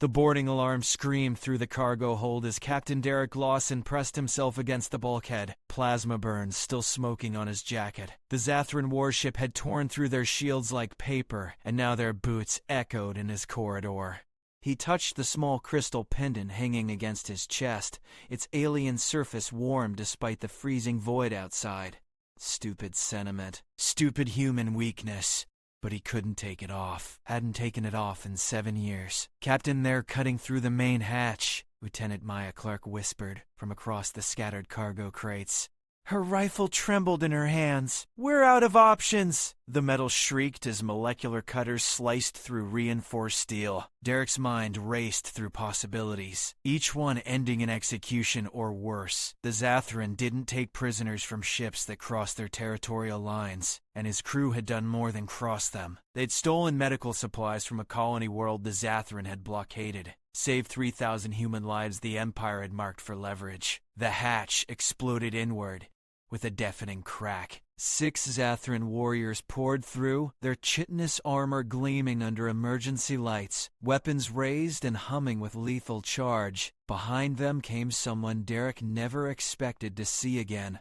The boarding alarm screamed through the cargo hold as Captain Derek Lawson pressed himself against the bulkhead, plasma burns still smoking on his jacket. The Zathran warship had torn through their shields like paper, and now their boots echoed in his corridor. He touched the small crystal pendant hanging against his chest, its alien surface warm despite the freezing void outside. Stupid sentiment. Stupid human weakness. But he couldn't take it off. Hadn't taken it off in 7 years. "Captain, they're cutting through the main hatch," Lieutenant Maya Clark whispered from across the scattered cargo crates. Her rifle trembled in her hands. "We're out of options!" The metal shrieked as molecular cutters sliced through reinforced steel. Derek's mind raced through possibilities, each one ending in execution or worse. The Zathran didn't take prisoners from ships that crossed their territorial lines, and his crew had done more than cross them. They'd stolen medical supplies from a colony world the Zathran had blockaded, saved 3,000 human lives the Empire had marked for leverage. The hatch exploded inward with a deafening crack. 6 Zathran warriors poured through, their chitinous armor gleaming under emergency lights, weapons raised and humming with lethal charge. Behind them came someone Derek never expected to see again.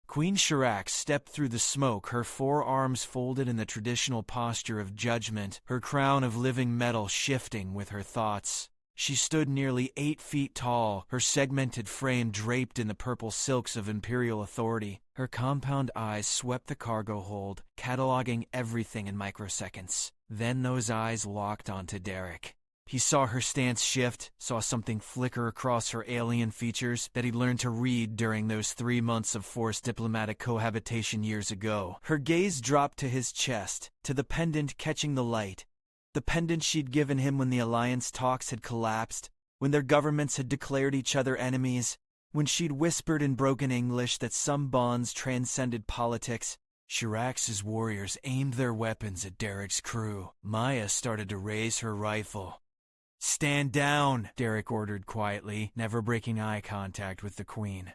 Queen Shirax stepped through the smoke, her forearms folded in the traditional posture of judgment, her crown of living metal shifting with her thoughts. She stood nearly 8 feet tall, her segmented frame draped in the purple silks of imperial authority. Her compound eyes swept the cargo hold, cataloging everything in microseconds. Then those eyes locked onto Derek. He saw her stance shift, saw something flicker across her alien features that he'd learned to read during those 3 months of forced diplomatic cohabitation years ago. Her gaze dropped to his chest, to the pendant catching the light. The pendant she'd given him when the alliance talks had collapsed, when their governments had declared each other enemies, when she'd whispered in broken English that some bonds transcended politics. Shirax's warriors aimed their weapons at Derek's crew. Maya started to raise her rifle. "Stand down," Derek ordered quietly, never breaking eye contact with the Queen.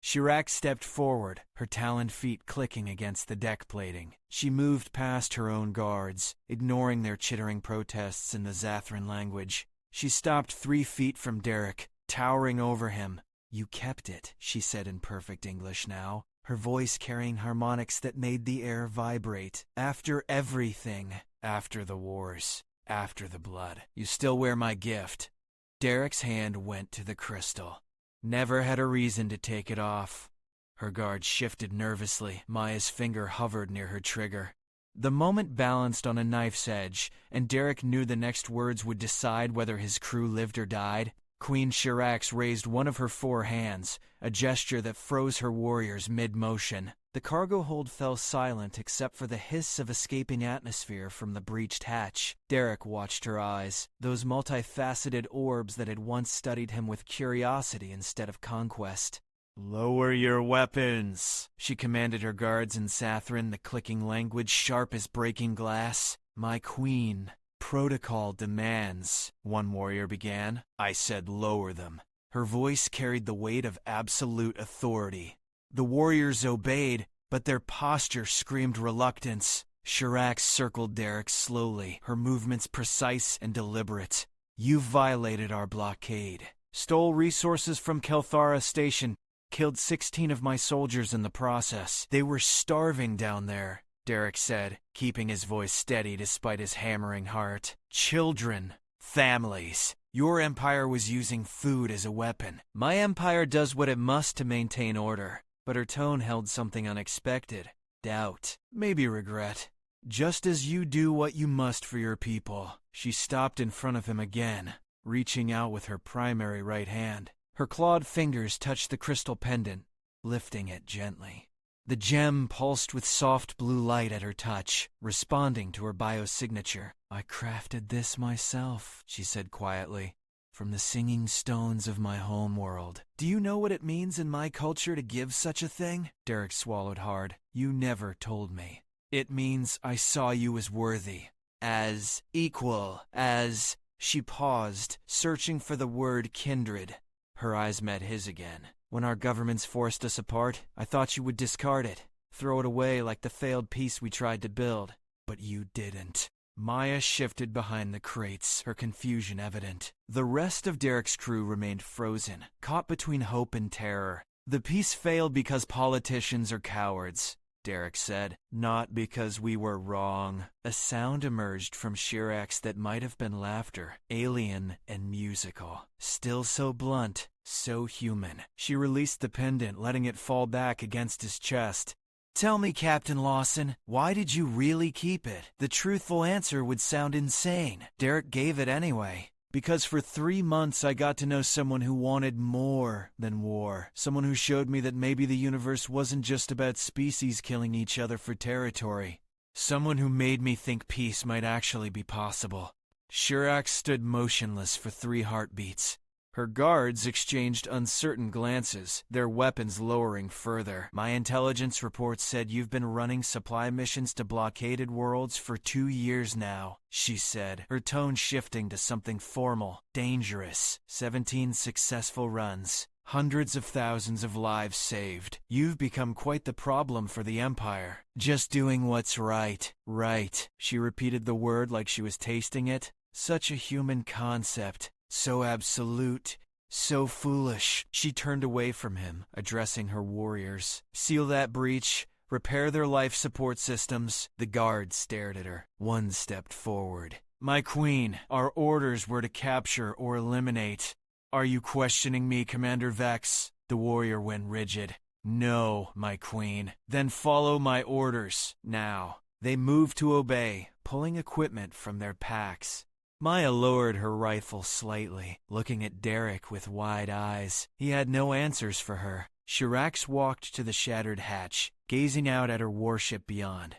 Shirax stepped forward, her taloned feet clicking against the deck plating. She moved past her own guards, ignoring their chittering protests in the Zathran language. She stopped 3 feet from Derek, towering over him. "You kept it," she said in perfect English now, her voice carrying harmonics that made the air vibrate. "After everything, after the wars, after the blood, you still wear my gift." Derek's hand went to the crystal. Never had a reason to take it off. Her guard shifted nervously. Maya's finger hovered near her trigger. The moment balanced on a knife's edge, and Derek knew the next words would decide whether his crew lived or died. Queen Shirax raised one of her 4 hands, a gesture that froze her warriors mid-motion. The cargo hold fell silent except for the hiss of escaping atmosphere from the breached hatch. Derek watched her eyes, those multifaceted orbs that had once studied him with curiosity instead of conquest. "Lower your weapons," she commanded her guards in Zathran, the clicking language sharp as breaking glass. "My queen, protocol demands," one warrior began. "I said lower them." Her voice carried the weight of absolute authority. The warriors obeyed, but their posture screamed reluctance. Shirax circled Derek slowly, her movements precise and deliberate. "You've violated our blockade. Stole resources from Kelthara Station. Killed 16 of my soldiers in the process. They were starving down there," Derek said, keeping his voice steady despite his hammering heart. "Children, families. Your empire was using food as a weapon. My empire does what it must to maintain order." But her tone held something unexpected. Doubt. Maybe regret. "Just as you do what you must for your people." She stopped in front of him again, reaching out with her primary right hand. Her clawed fingers touched the crystal pendant, lifting it gently. The gem pulsed with soft blue light at her touch, responding to her biosignature. "I crafted this myself," she said quietly. "From the singing stones of my home world. Do you know what it means in my culture to give such a thing?" Derek swallowed hard. "You never told me." "It means I saw you as worthy. As equal. As..." She paused, searching for the word kindred. Her eyes met his again. "When our governments forced us apart, I thought you would discard it. Throw it away like the failed peace we tried to build. But you didn't." Maya shifted behind the crates, her confusion evident. The rest of Derek's crew remained frozen, caught between hope and terror. The peace failed because politicians are cowards, Derek said. Not because we were wrong. A sound emerged from Shirax that might have been laughter, alien and musical. Still so blunt, so human. She released the pendant, letting it fall back against his chest. Tell me, Captain Lawson, why did you really keep it? The truthful answer would sound insane. Derek gave it anyway. Because for 3 months I got to know someone who wanted more than war. Someone who showed me that maybe the universe wasn't just about species killing each other for territory. Someone who made me think peace might actually be possible. Shirax stood motionless for 3 heartbeats. Her guards exchanged uncertain glances, their weapons lowering further. My intelligence report said you've been running supply missions to blockaded worlds for 2 years now, she said, her tone shifting to something formal, dangerous. 17 successful runs. Hundreds of thousands of lives saved. You've become quite the problem for the Empire. Just doing what's right. Right. She repeated the word like she was tasting it. Such a human concept. So absolute, so foolish. She turned away from him, addressing her warriors. Seal that breach, repair their life support systems. The guards stared at her. One stepped forward. My queen, our orders were to capture or eliminate. Are you questioning me, Commander Vex? The warrior went rigid. No, my queen. Then follow my orders, now. They moved to obey, pulling equipment from their packs. Maya lowered her rifle slightly, looking at Derek with wide eyes. He had no answers for her. Shirax walked to the shattered hatch, gazing out at her warship beyond.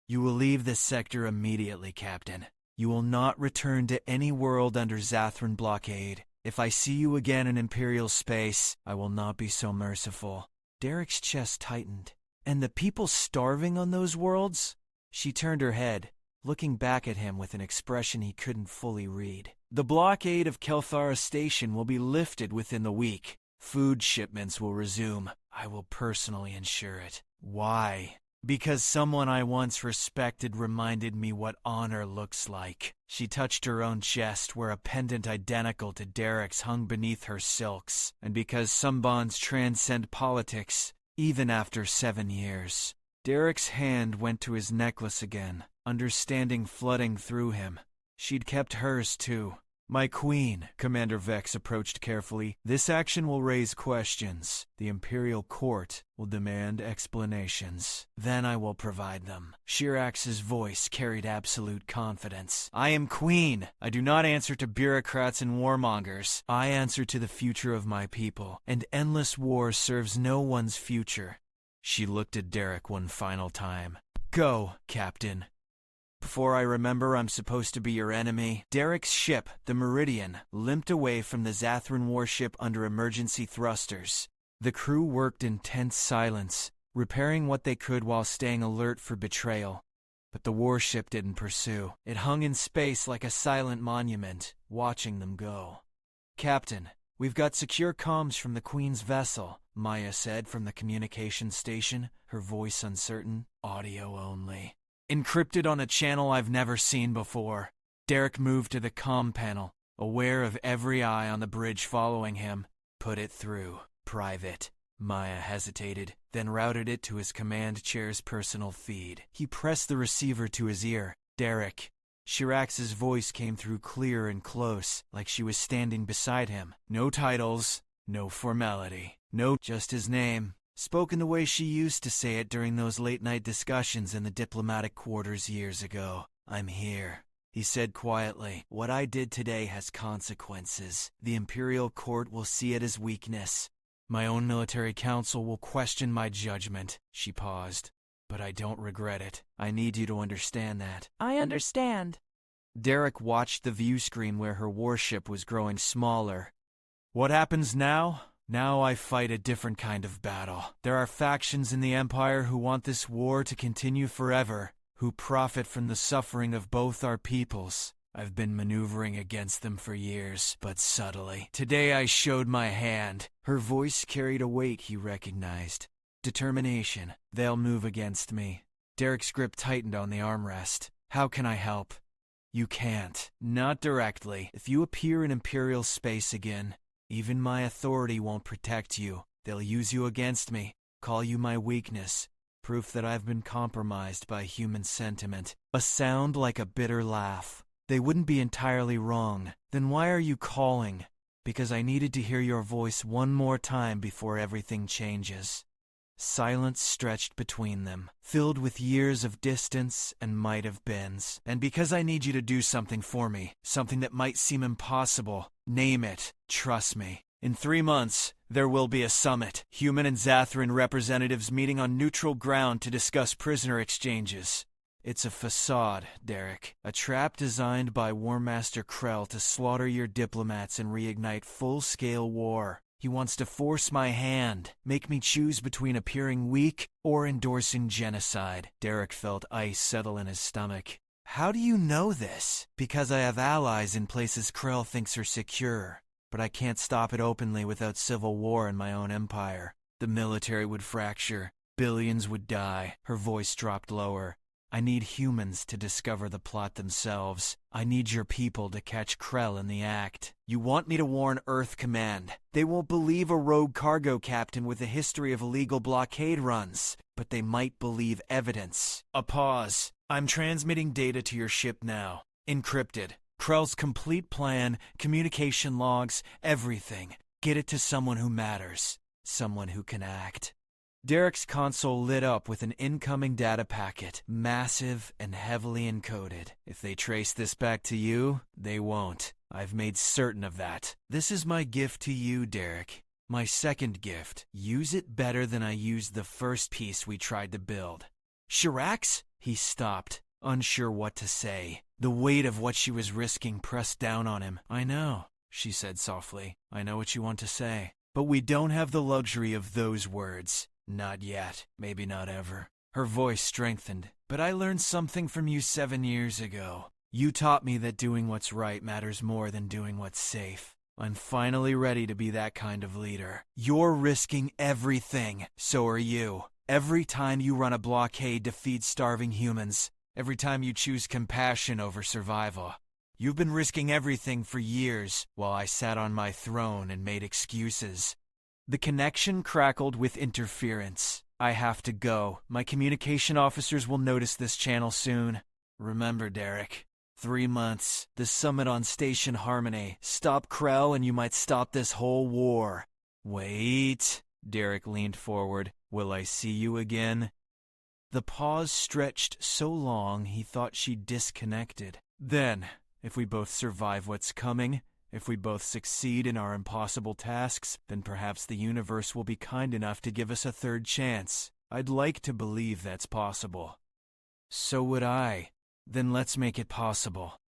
You will leave this sector immediately, Captain. You will not return to any world under Zathran blockade. If I see you again in Imperial space, I will not be so merciful. Derek's chest tightened. And the people starving on those worlds? She turned her head, looking back at him with an expression he couldn't fully read. The blockade of Kelthara Station will be lifted within the week. Food shipments will resume. I will personally ensure it. Why? Because someone I once respected reminded me what honor looks like. She touched her own chest where a pendant identical to Derek's hung beneath her silks. And because some bonds transcend politics, even after 7 years. Derek's hand went to his necklace again, understanding flooding through him. She'd kept hers too. My queen, Commander Vex approached carefully. This action will raise questions. The Imperial Court will demand explanations. Then I will provide them. Shirax's voice carried absolute confidence. I am queen. I do not answer to bureaucrats and warmongers. I answer to the future of my people, and endless war serves no one's future. She looked at Derek one final time. Go, Captain. Before I remember, I'm supposed to be your enemy. Derek's ship, the Meridian, limped away from the Zathran warship under emergency thrusters. The crew worked in tense silence, repairing what they could while staying alert for betrayal. But the warship didn't pursue. It hung in space like a silent monument, watching them go. Captain, we've got secure comms from the Queen's vessel, Maya said from the communication station, her voice uncertain, audio only. Encrypted on a channel I've never seen before. Derek moved to the comm panel, aware of every eye on the bridge following him. Put it through. Private. Maya hesitated, then routed it to his command chair's personal feed. He pressed the receiver to his ear. Derek. Shirax's voice came through clear and close, like she was standing beside him. No titles, no formality. No, just his name. Spoken the way she used to say it during those late-night discussions in the diplomatic quarters years ago. I'm here, he said quietly. What I did today has consequences. The Imperial Court will see it as weakness. My own military council will question my judgment. She paused. But I don't regret it. I need you to understand that. I understand. Derek watched the view screen where her warship was growing smaller. What happens now? Now I fight a different kind of battle. There are factions in the Empire who want this war to continue forever, who profit from the suffering of both our peoples. I've been maneuvering against them for years, but subtly. Today I showed my hand. Her voice carried a weight he recognized. Determination. They'll move against me. Derek's grip tightened on the armrest. How can I help? You can't. Not directly. If you appear in Imperial space again, even my authority won't protect you. They'll use you against me, call you my weakness, proof that I've been compromised by human sentiment. A sound like a bitter laugh. They wouldn't be entirely wrong. Then why are you calling? Because I needed to hear your voice one more time before everything changes. Silence stretched between them, filled with years of distance and might-have-beens. And because I need you to do something for me, something that might seem impossible, name it, trust me. In 3 months, there will be a summit. Human and Zathran representatives meeting on neutral ground to discuss prisoner exchanges. It's a facade, Derek. A trap designed by War Master Krell to slaughter your diplomats and reignite full-scale war. He wants to force my hand, make me choose between appearing weak or endorsing genocide. Derek felt ice settle in his stomach. How do you know this? Because I have allies in places Krell thinks are secure. But I can't stop it openly without civil war in my own empire. The military would fracture. Billions would die. Her voice dropped lower. I need humans to discover the plot themselves. I need your people to catch Krell in the act. You want me to warn Earth Command. They won't believe a rogue cargo captain with a history of illegal blockade runs, but they might believe evidence. A pause. I'm transmitting data to your ship now. Encrypted. Krell's complete plan, communication logs, everything. Get it to someone who matters. Someone who can act. Derek's console lit up with an incoming data packet, massive and heavily encoded. If they trace this back to you, they won't. I've made certain of that. This is my gift to you, Derek. My second gift. Use it better than I used the first piece we tried to build. Shirax? He stopped, unsure what to say. The weight of what she was risking pressed down on him. I know, she said softly. I know what you want to say. But we don't have the luxury of those words. Not yet. Maybe not ever. Her voice strengthened. But I learned something from you 7 years ago. You taught me that doing what's right matters more than doing what's safe. I'm finally ready to be that kind of leader. You're risking everything. So are you. Every time you run a blockade to feed starving humans. Every time you choose compassion over survival. You've been risking everything for years while I sat on my throne and made excuses. The connection crackled with interference. I have to go. My communication officers will notice this channel soon. Remember, Derek. 3 months. The summit on Station Harmony. Stop Krell and you might stop this whole war. Wait. Derek leaned forward. Will I see you again? The pause stretched so long he thought she disconnected. Then, if we both survive what's coming, if we both succeed in our impossible tasks, then perhaps the universe will be kind enough to give us a third chance. I'd like to believe that's possible. So would I. Then let's make it possible.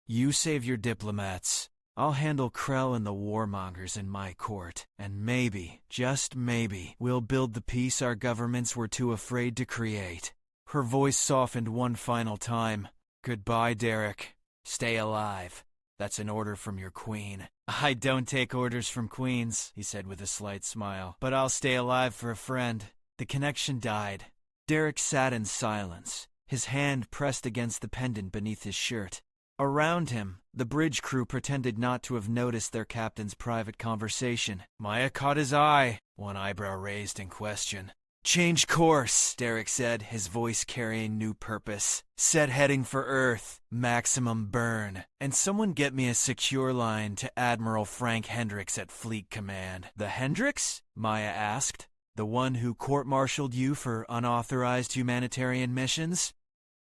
You save your diplomats. I'll handle Krell and the warmongers in my court. And maybe, just maybe, we'll build the peace our governments were too afraid to create. Her voice softened one final time. Goodbye, Derek. Stay alive. That's an order from your queen. I don't take orders from queens, he said with a slight smile. But I'll stay alive for a friend. The connection died. Derek sat in silence, his hand pressed against the pendant beneath his shirt. Around him, the bridge crew pretended not to have noticed their captain's private conversation. Maya caught his eye, one eyebrow raised in question. Change course, Derek said, his voice carrying new purpose. Set heading for Earth. Maximum burn. And someone get me a secure line to Admiral Frank Hendricks at Fleet Command. The Hendricks? Maya asked. The one who court-martialed you for unauthorized humanitarian missions?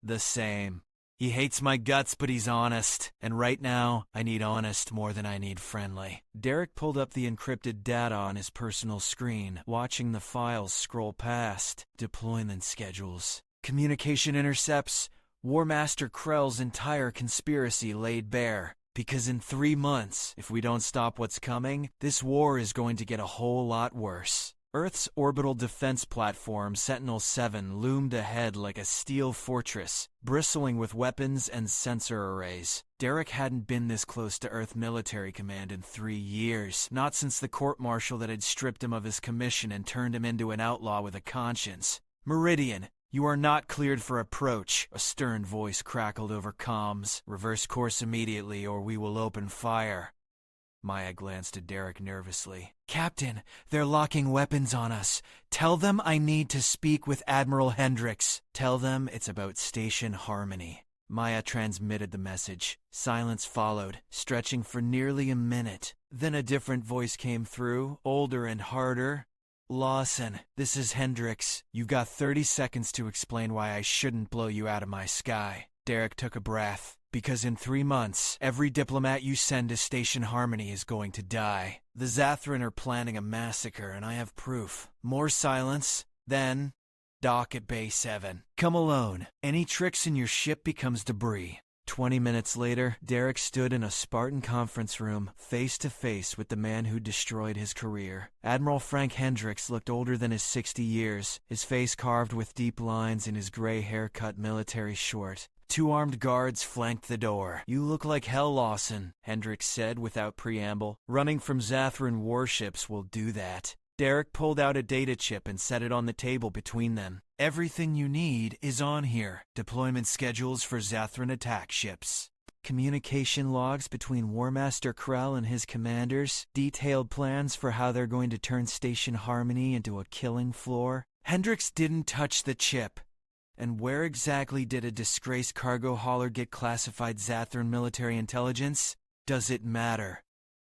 The same. He hates my guts, but he's honest. And right now, I need honest more than I need friendly. Derek pulled up the encrypted data on his personal screen, watching the files scroll past. Deployment schedules. Communication intercepts. War Master Krell's entire conspiracy laid bare. Because in 3 months, if we don't stop what's coming, this war is going to get a whole lot worse. Earth's orbital defense platform, Sentinel-7, loomed ahead like a steel fortress, bristling with weapons and sensor arrays. Derek hadn't been this close to Earth Military Command in 3 years, not since the court-martial that had stripped him of his commission and turned him into an outlaw with a conscience. Meridian, You are not cleared for approach, a stern voice crackled over comms. Reverse course immediately or we will open fire. Maya glanced at Derek nervously. Captain, they're locking weapons on us. Tell them I need to speak with Admiral Hendricks. Tell them it's about Station Harmony. Maya transmitted the message. Silence followed, stretching for nearly a minute. Then a different voice came through, older and harder. Lawson, this is Hendricks. You've got 30 seconds to explain why I shouldn't blow you out of my sky. Derek took a breath. Because in 3 months, every diplomat you send to Station Harmony is going to die. The Zathran are planning a massacre, and I have proof. More silence, then dock at Bay 7. Come alone. Any tricks in your ship becomes debris. 20 minutes later, Derek stood in a Spartan conference room, face to face with the man who destroyed his career. Admiral Frank Hendricks looked older than his 60 years, his face carved with deep lines and his gray hair cut military short. 2 armed guards flanked the door. You look like hell, Lawson, Hendricks said without preamble. Running from Zathran warships will do that. Derek pulled out a data chip and set it on the table between them. Everything you need is on here. Deployment schedules for Zathran attack ships. Communication logs between Warmaster Krell and his commanders. Detailed plans for how they're going to turn Station Harmony into a killing floor. Hendricks didn't touch the chip. And where exactly did a disgraced cargo hauler get classified Zathran military intelligence? Does it matter?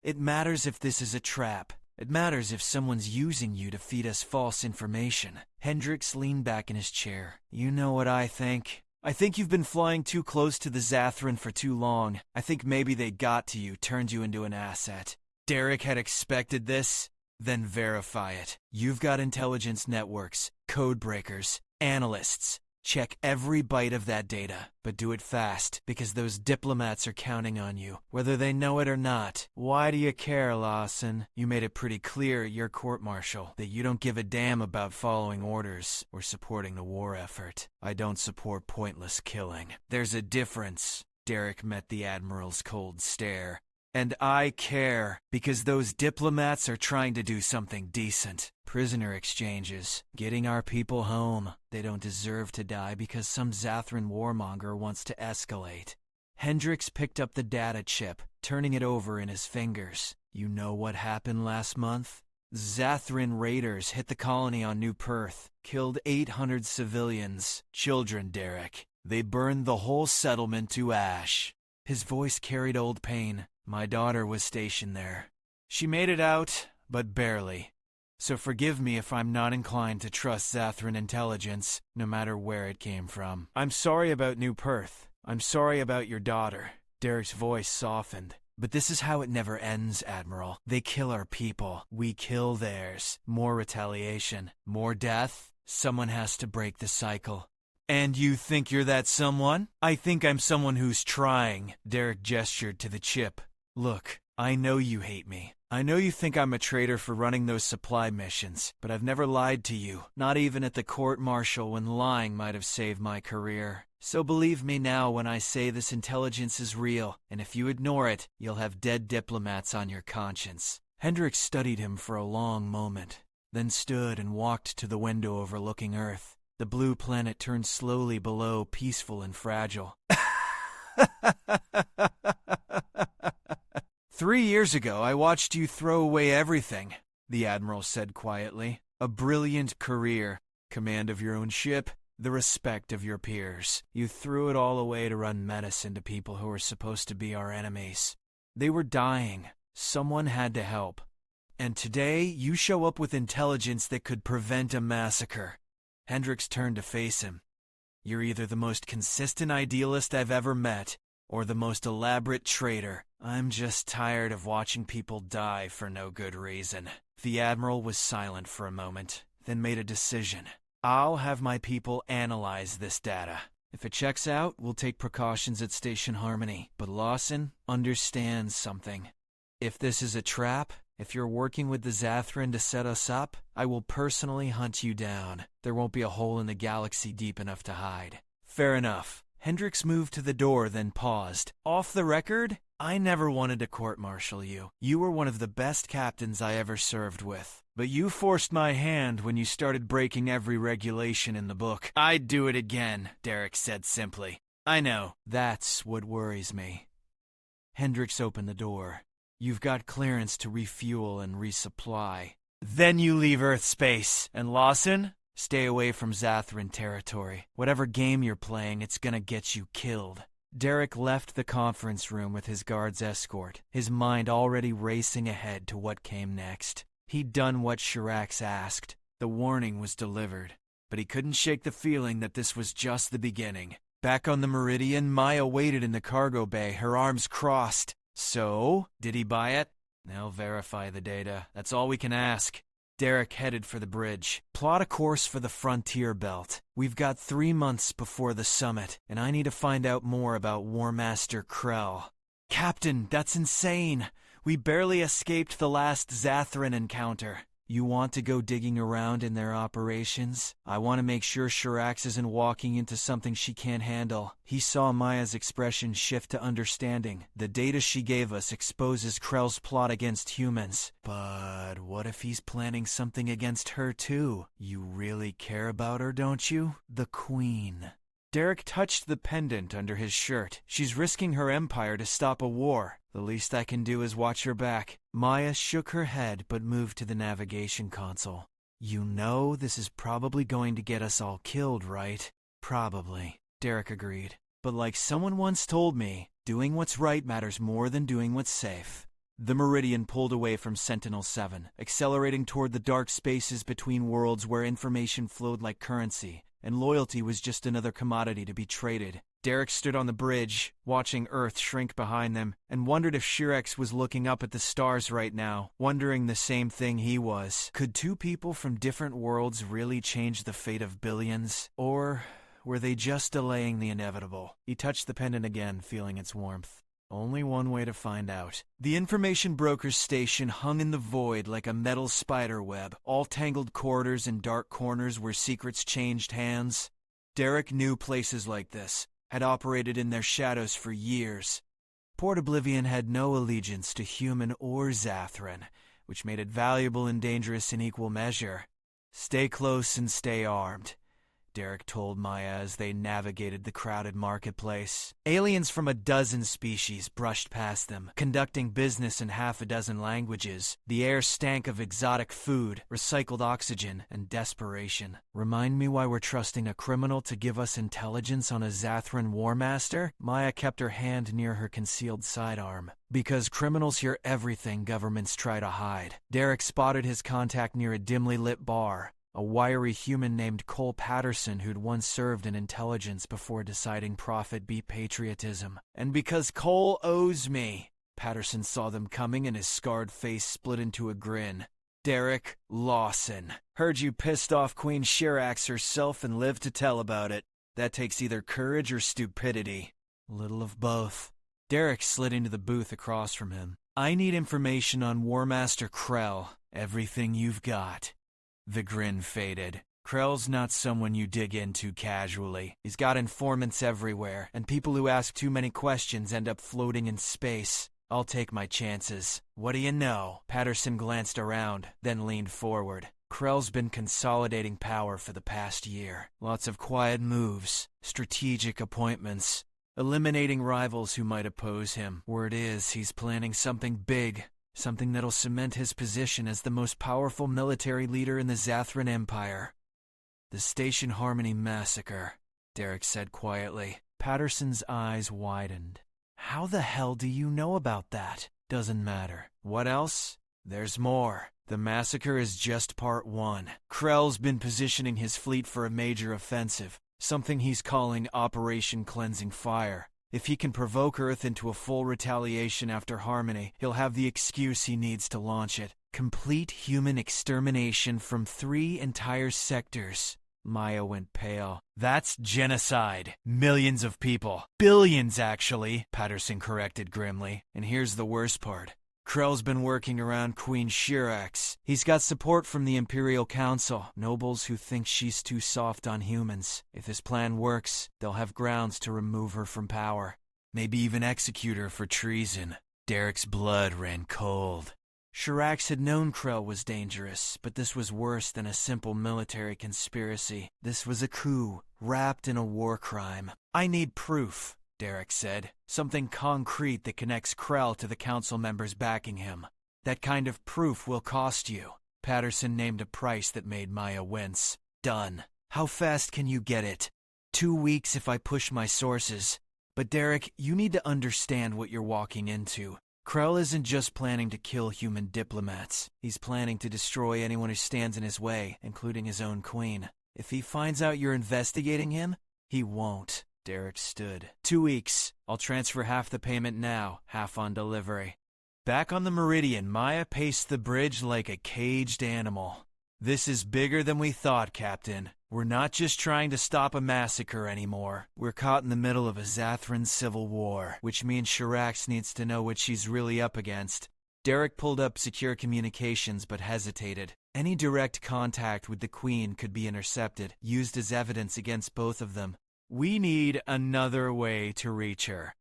It matters if this is a trap. It matters if someone's using you to feed us false information. Hendricks leaned back in his chair. You know what I think? I think you've been flying too close to the Zathran for too long. I think maybe they got to you, turned you into an asset. Derek had expected this? Then verify it. You've got intelligence networks, code breakers, analysts. Check every byte of that data, but do it fast, because those diplomats are counting on you, whether they know it or not. Why do you care, Lawson? You made it pretty clear at your court-martial that you don't give a damn about following orders or supporting the war effort. I don't support pointless killing. There's a difference. Derek met the Admiral's cold stare. And I care, because those diplomats are trying to do something decent. Prisoner exchanges, getting our people home. They don't deserve to die because some Zathran warmonger wants to escalate. Hendricks picked up the data chip, turning it over in his fingers. You know what happened last month? Zathran raiders hit the colony on New Perth, killed 800 civilians. Children, Derek. They burned the whole settlement to ash. His voice carried old pain. My daughter was stationed there. She made it out, but barely. So forgive me if I'm not inclined to trust Zathran intelligence, no matter where it came from. I'm sorry about New Perth. I'm sorry about your daughter. Derek's voice softened. But this is how it never ends, Admiral. They kill our people. We kill theirs. More retaliation. More death. Someone has to break the cycle. And you think you're that someone? I think I'm someone who's trying. Derek gestured to the chip. Look, I know you hate me. I know you think I'm a traitor for running those supply missions, but I've never lied to you, not even at the court-martial when lying might have saved my career. So believe me now when I say this intelligence is real, and if you ignore it, you'll have dead diplomats on your conscience. Hendricks studied him for a long moment, then stood and walked to the window overlooking Earth. The blue planet turned slowly below, peaceful and fragile. 3 years ago, I watched you throw away everything, the Admiral said quietly. A brilliant career, command of your own ship, the respect of your peers. You threw it all away to run medicine to people who were supposed to be our enemies. They were dying. Someone had to help. And today, you show up with intelligence that could prevent a massacre. Hendricks turned to face him. You're either the most consistent idealist I've ever met, or the most elaborate traitor. I'm just tired of watching people die for no good reason. The Admiral was silent for a moment, then made a decision. I'll have my people analyze this data. If it checks out, we'll take precautions at Station Harmony. But Lawson understands something. If this is a trap, if you're working with the Zathran to set us up, I will personally hunt you down. There won't be a hole in the galaxy deep enough to hide. Fair enough. Hendricks moved to the door, then paused. Off the record, I never wanted to court-martial you. You were one of the best captains I ever served with. But you forced my hand when you started breaking every regulation in the book. I'd do it again, Derek said simply. I know. That's what worries me. Hendricks opened the door. You've got clearance to refuel and resupply. Then you leave Earth space. And Lawson? Stay away from Zathran territory. Whatever game you're playing, it's gonna get you killed. Derek left the conference room with his guard's escort, his mind already racing ahead to what came next. He'd done what Shirax asked. The warning was delivered. But he couldn't shake the feeling that this was just the beginning. Back on the Meridian, Maya waited in the cargo bay, her arms crossed. So, did he buy it? They'll verify the data. That's all we can ask. Derek headed for the bridge. Plot a course for the frontier belt. We've got 3 months before the summit, and I need to find out more about War Master Krell. Captain, that's insane. We barely escaped the last Zathran encounter. You want to go digging around in their operations? I want to make sure Shirax isn't walking into something she can't handle. He saw Maya's expression shift to understanding. The data she gave us exposes Krell's plot against humans. But what if he's planning something against her too? You really care about her, don't you? The Queen. Derek touched the pendant under his shirt. She's risking her empire to stop a war. The least I can do is watch her back. Maya shook her head but moved to the navigation console. You know this is probably going to get us all killed, right? Probably, Derek agreed. But like someone once told me, doing what's right matters more than doing what's safe. The Meridian pulled away from Sentinel-7, accelerating toward the dark spaces between worlds where information flowed like currency, and loyalty was just another commodity to be traded. Derek stood on the bridge, watching Earth shrink behind them, and wondered if Shirax was looking up at the stars right now, wondering the same thing he was. Could two people from different worlds really change the fate of billions? Or were they just delaying the inevitable? He touched the pendant again, feeling its warmth. Only one way to find out. The information broker's station hung in the void like a metal spider web, all tangled corridors and dark corners where secrets changed hands. Derek knew places like this, had operated in their shadows for years. Port Oblivion had no allegiance to human or Zathran, which made it valuable and dangerous in equal measure. Stay close and stay armed, Derek told Maya as they navigated the crowded marketplace. Aliens from a dozen species brushed past them, conducting business in half a dozen languages. The air stank of exotic food, recycled oxygen, and desperation. Remind me why we're trusting a criminal to give us intelligence on a Zathran War Master? Maya kept her hand near her concealed sidearm. Because criminals hear everything governments try to hide. Derek spotted his contact near a dimly lit bar. A wiry human named Cole Patterson who'd once served in intelligence before deciding profit beat patriotism. And because Cole owes me. Patterson saw them coming and his scarred face split into a grin. Derek Lawson. Heard you pissed off Queen Shirax herself and lived to tell about it. That takes either courage or stupidity. A little of both. Derek slid into the booth across from him. I need information on War Master Krell. Everything you've got. The grin faded. Krell's not someone you dig into casually. He's got informants everywhere, and people who ask too many questions end up floating in space. I'll take my chances. What do you know? Patterson glanced around, then leaned forward. Krell's been consolidating power for the past year. Lots of quiet moves, strategic appointments, eliminating rivals who might oppose him. Word is he's planning something big. Something that'll cement his position as the most powerful military leader in the Zathran Empire. The Station Harmony Massacre, Derek said quietly. Patterson's eyes widened. How the hell do you know about that? Doesn't matter. What else? There's more. The massacre is just part one. Krell's been positioning his fleet for a major offensive, something he's calling Operation Cleansing Fire. If he can provoke Earth into a full retaliation after Harmony, he'll have the excuse he needs to launch it. Complete human extermination from 3 entire sectors. Maya went pale. That's genocide. Millions of people. Billions, actually, Patterson corrected grimly. And here's the worst part. Krell's been working around Queen Shirax. He's got support from the Imperial Council, nobles who think she's too soft on humans. If his plan works, they'll have grounds to remove her from power. Maybe even execute her for treason. Derek's blood ran cold. Shirax had known Krell was dangerous, but this was worse than a simple military conspiracy. This was a coup, wrapped in a war crime. I need proof, Derek said. Something concrete that connects Krell to the council members backing him. That kind of proof will cost you. Patterson named a price that made Maya wince. Done. How fast can you get it? 2 weeks if I push my sources. But Derek, you need to understand what you're walking into. Krell isn't just planning to kill human diplomats. He's planning to destroy anyone who stands in his way, including his own queen. If he finds out you're investigating him, he won't. Derek stood. 2 weeks. I'll transfer half the payment now, half on delivery. Back on the Meridian, Maya paced the bridge like a caged animal. This is bigger than we thought, Captain. We're not just trying to stop a massacre anymore. We're caught in the middle of a Zathran civil war, which means Shirax needs to know what she's really up against. Derek pulled up secure communications but hesitated. Any direct contact with the Queen could be intercepted, used as evidence against both of them. We need another way to reach her.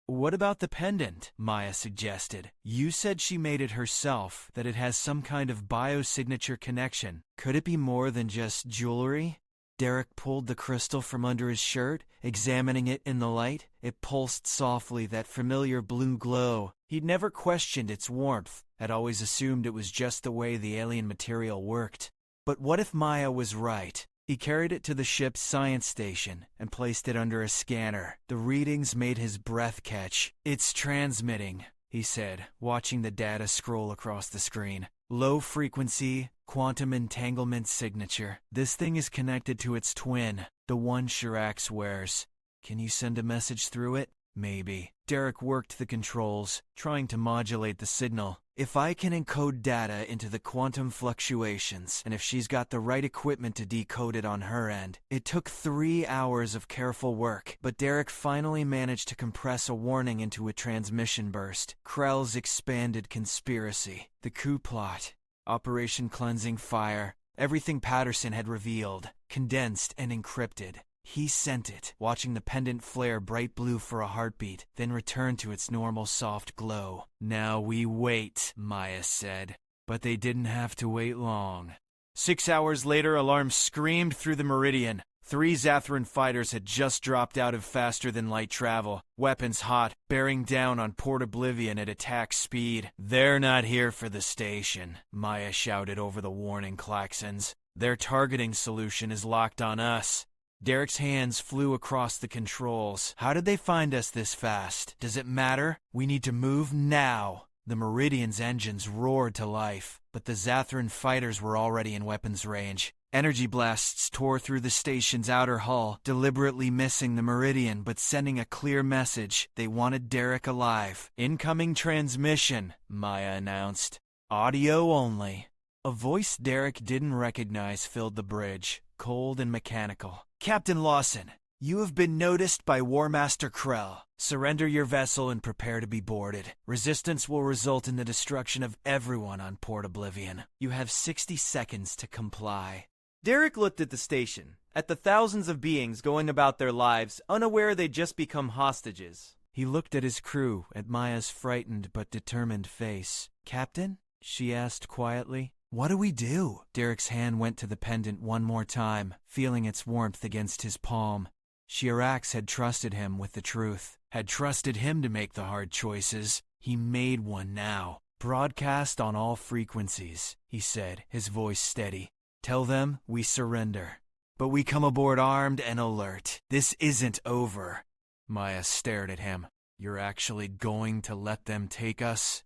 What about the pendant? Maya suggested. You said she made it herself, that it has some kind of biosignature connection. Could it be more than just jewelry? Derek pulled the crystal from under his shirt, examining it in the light. It pulsed softly, that familiar blue glow. He'd never questioned its warmth, had always assumed it was just the way the alien material worked. But what if Maya was right? He carried it to the ship's science station and placed it under a scanner. The readings made his breath catch. It's transmitting, he said, watching the data scroll across the screen. Low frequency, quantum entanglement signature. This thing is connected to its twin, the one Shirax wears. Can you send a message through it? Maybe. Derek worked the controls, trying to modulate the signal. If I can encode data into the quantum fluctuations, and if she's got the right equipment to decode it on her end. It took 3 hours of careful work, but Derek finally managed to compress a warning into a transmission burst. Krell's expanded conspiracy. The coup plot. Operation Cleansing Fire. Everything Patterson had revealed. Condensed and encrypted. He sent it, watching the pendant flare bright blue for a heartbeat, then return to its normal soft glow. Now we wait, Maya said. But they didn't have to wait long. 6 hours later, alarms screamed through the Meridian. 3 Zathran fighters had just dropped out of faster-than-light travel, weapons hot, bearing down on Port Oblivion at attack speed. They're not here for the station, Maya shouted over the warning klaxons. Their targeting solution is locked on us. Derek's hands flew across the controls. How did they find us this fast? Does it matter? We need to move now. The Meridian's engines roared to life, but the Zathran fighters were already in weapons range. Energy blasts tore through the station's outer hull, deliberately missing the Meridian but sending a clear message. They wanted Derek alive. Incoming transmission, Maya announced. Audio only. A voice Derek didn't recognize filled the bridge, cold and mechanical. Captain Lawson, you have been noticed by War Master Krell. Surrender your vessel and prepare to be boarded. Resistance will result in the destruction of everyone on Port Oblivion. You have 60 seconds to comply. Derek looked at the station, at the thousands of beings going about their lives, unaware they'd just become hostages. He looked at his crew, at Maya's frightened but determined face. Captain? She asked quietly. What do we do? Derek's hand went to the pendant one more time, feeling its warmth against his palm. Shirax had trusted him with the truth, had trusted him to make the hard choices. He made one now. Broadcast on all frequencies, he said, his voice steady. Tell them we surrender. But we come aboard armed and alert. This isn't over. Maya stared at him. You're actually going to let them take us?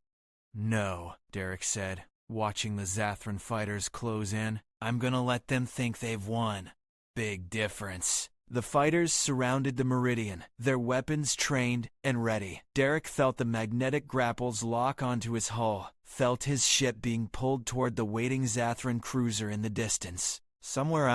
No, Derek said, watching the Zathran fighters close in. I'm gonna let them think they've won. Big difference. The fighters surrounded the Meridian, their weapons trained and ready. Derek felt the magnetic grapples lock onto his hull, felt his ship being pulled toward the waiting Zathran cruiser in the distance. Somewhere out